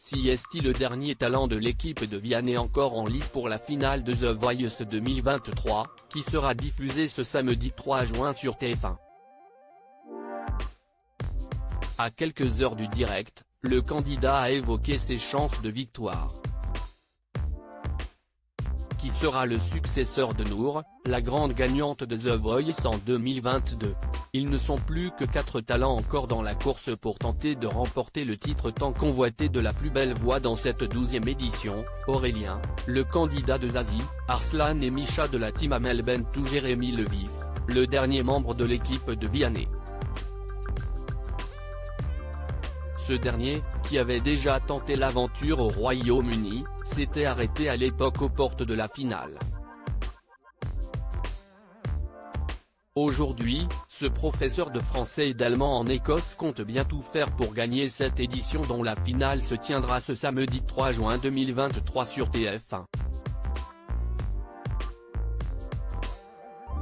CST, le dernier talent de l'équipe de Vianney, encore en lice pour la finale de The Voice 2023, qui sera diffusée ce samedi 3 juin sur TF1. À quelques heures du direct, le candidat a évoqué ses chances de victoire. Qui sera le successeur de Nour, la grande gagnante de The Voice en 2022. Ils ne sont plus que 4 talents encore dans la course pour tenter de remporter le titre tant convoité de la plus belle voix dans cette 12e édition, Aurélien, le candidat de Zazie, Arslan et Misha de la team Amel Bent ou Jérémy Levif, le dernier membre de l'équipe de Vianney. Ce dernier, qui avait déjà tenté l'aventure au Royaume-Uni, s'était arrêté à l'époque aux portes de la finale. Aujourd'hui, ce professeur de français et d'allemand en Écosse compte bien tout faire pour gagner cette édition dont la finale se tiendra ce samedi 3 juin 2023 sur TF1.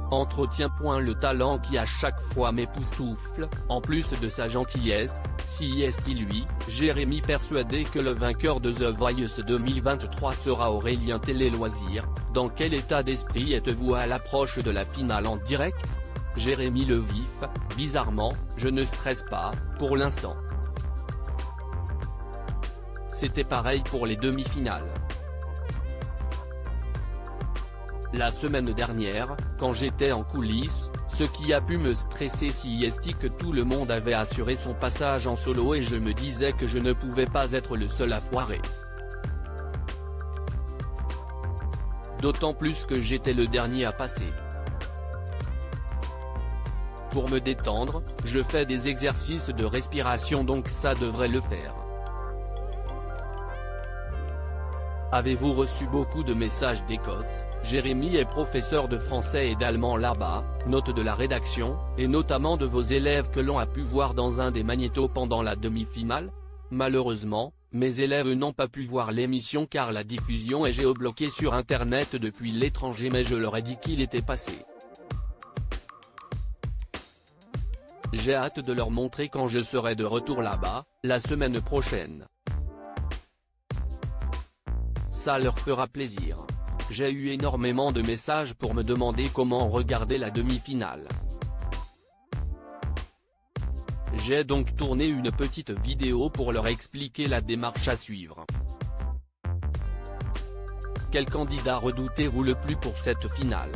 Entretien. Le talent qui à chaque fois m'époustoufle, en plus de sa gentillesse, CST lui, Jérémy, persuadé que le vainqueur de The Voice 2023 sera Aurélien. Télé Loisirs, dans quel état d'esprit êtes-vous à l'approche de la finale en direct? Jérémy Levif, bizarrement, je ne stresse pas, pour l'instant. C'était pareil pour les demi-finales. La semaine dernière, quand j'étais en coulisses, ce qui a pu me stresser CST que tout le monde avait assuré son passage en solo et je me disais que je ne pouvais pas être le seul à foirer. D'autant plus que j'étais le dernier à passer. Pour me détendre, je fais des exercices de respiration donc ça devrait le faire. Avez-vous reçu beaucoup de messages d'Écosse? Jérémy est professeur de français et d'allemand là-bas, note de la rédaction, et notamment de vos élèves que l'on a pu voir dans un des magnétos pendant la demi-finale. Malheureusement, mes élèves n'ont pas pu voir l'émission car la diffusion est géobloquée sur internet depuis l'étranger, mais je leur ai dit qu'il était passé. J'ai hâte de leur montrer quand je serai de retour là-bas, la semaine prochaine. Ça leur fera plaisir. J'ai eu énormément de messages pour me demander comment regarder la demi-finale. J'ai donc tourné une petite vidéo pour leur expliquer la démarche à suivre. Quel candidat redoutez-vous le plus pour cette finale?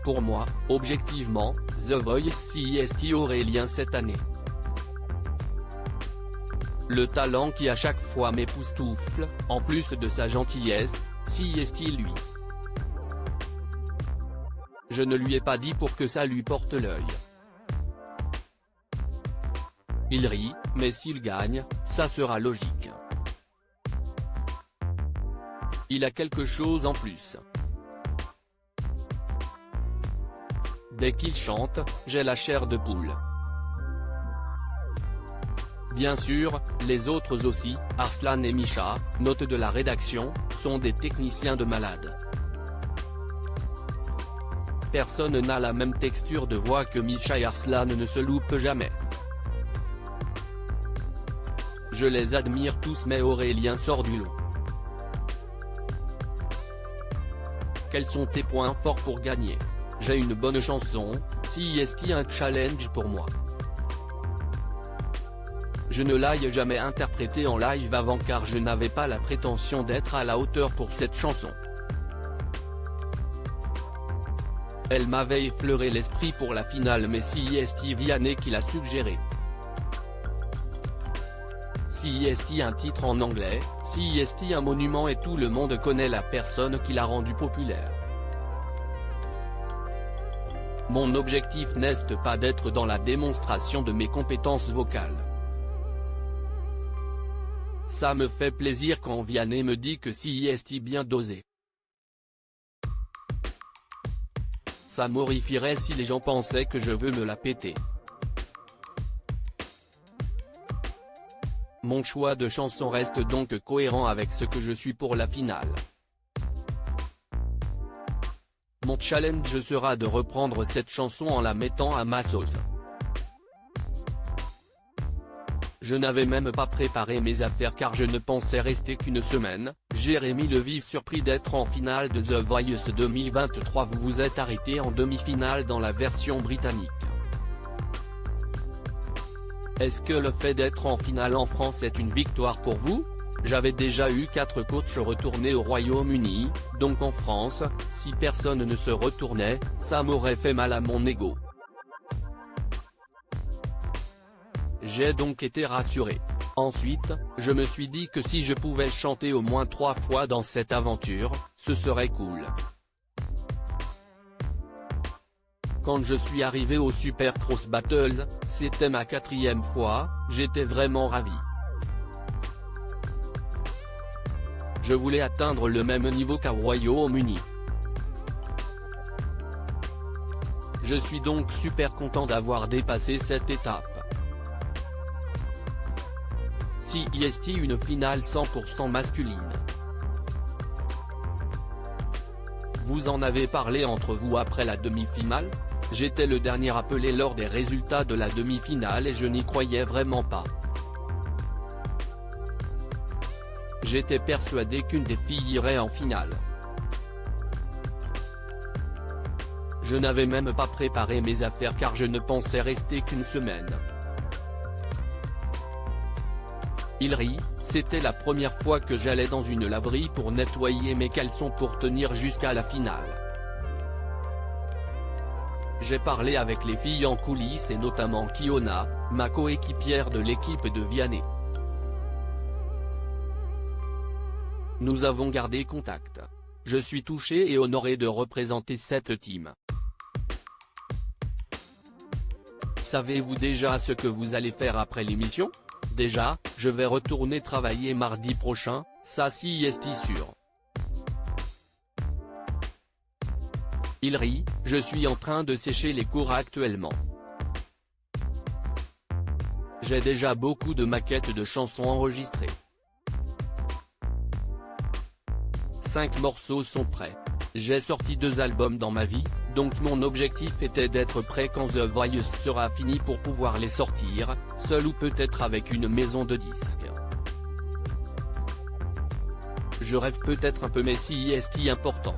Pour moi, objectivement, The Voice CST Aurélien cette année. Le talent qui à chaque fois m'époustoufle, en plus de sa gentillesse, CST lui. Je ne lui ai pas dit pour que ça lui porte l'œil. Il rit, mais s'il gagne, ça sera logique. Il a quelque chose en plus. Dès qu'il chante, j'ai la chair de poule. Bien sûr, les autres aussi, Arslan et Misha, note de la rédaction, sont des techniciens de malade. Personne n'a la même texture de voix que Misha et Arslan ne se loupent jamais. Je les admire tous mais Aurélien sort du lot. Quels sont tes points forts pour gagner? J'ai une bonne chanson, CST un challenge pour moi. Je ne l'ai jamais interprétée en live avant car je n'avais pas la prétention d'être à la hauteur pour cette chanson. Elle m'avait effleuré l'esprit pour la finale mais CST Vianney qui l'a suggéré. CST un titre en anglais, CST un monument et tout le monde connaît la personne qui l'a rendu populaire. Mon objectif n'est pas d'être dans la démonstration de mes compétences vocales. Ça me fait plaisir quand Vianney me dit que CST bien dosé. Ça m'horrifierait si les gens pensaient que je veux me la péter. Mon choix de chanson reste donc cohérent avec ce que je suis pour la finale. Mon challenge sera de reprendre cette chanson en la mettant à ma sauce. Je n'avais même pas préparé mes affaires car je ne pensais rester qu'une semaine. Jérémy Le Vif surpris d'être en finale de The Voice 2023. Vous vous êtes arrêté en demi-finale dans la version britannique. Est-ce que le fait d'être en finale en France est une victoire pour vous? J'avais déjà eu 4 coachs retournés au Royaume-Uni, donc en France, si personne ne se retournait, ça m'aurait fait mal à mon ego. J'ai donc été rassuré. Ensuite, je me suis dit que si je pouvais chanter au moins 3 fois dans cette aventure, ce serait cool. Quand je suis arrivé au Super Cross Battles, c'était ma 4e fois, j'étais vraiment ravi. Je voulais atteindre le même niveau qu'au Royaume-Uni. Je suis donc super content d'avoir dépassé cette étape. CEST une finale 100% masculine. Vous en avez parlé entre vous après la demi-finale? J'étais le dernier appelé lors des résultats de la demi-finale et je n'y croyais vraiment pas. J'étais persuadé qu'une des filles irait en finale. Je n'avais même pas préparé mes affaires car je ne pensais rester qu'une semaine. Il rit, c'était la première fois que j'allais dans une laverie pour nettoyer mes caleçons pour tenir jusqu'à la finale. J'ai parlé avec les filles en coulisses et notamment Kiona, ma coéquipière de l'équipe de Vianney. Nous avons gardé contact. Je suis touché et honoré de représenter cette team. Savez-vous déjà ce que vous allez faire après l'émission? Déjà, je vais retourner travailler mardi prochain, ça si est sûr. Il rit, je suis en train de sécher les cours actuellement. J'ai déjà beaucoup de maquettes de chansons enregistrées. 5 morceaux sont prêts. J'ai sorti 2 albums dans ma vie, donc mon objectif était d'être prêt quand The Voice sera fini pour pouvoir les sortir, seul ou peut-être avec une maison de disques. Je rêve peut-être un peu mais si est important.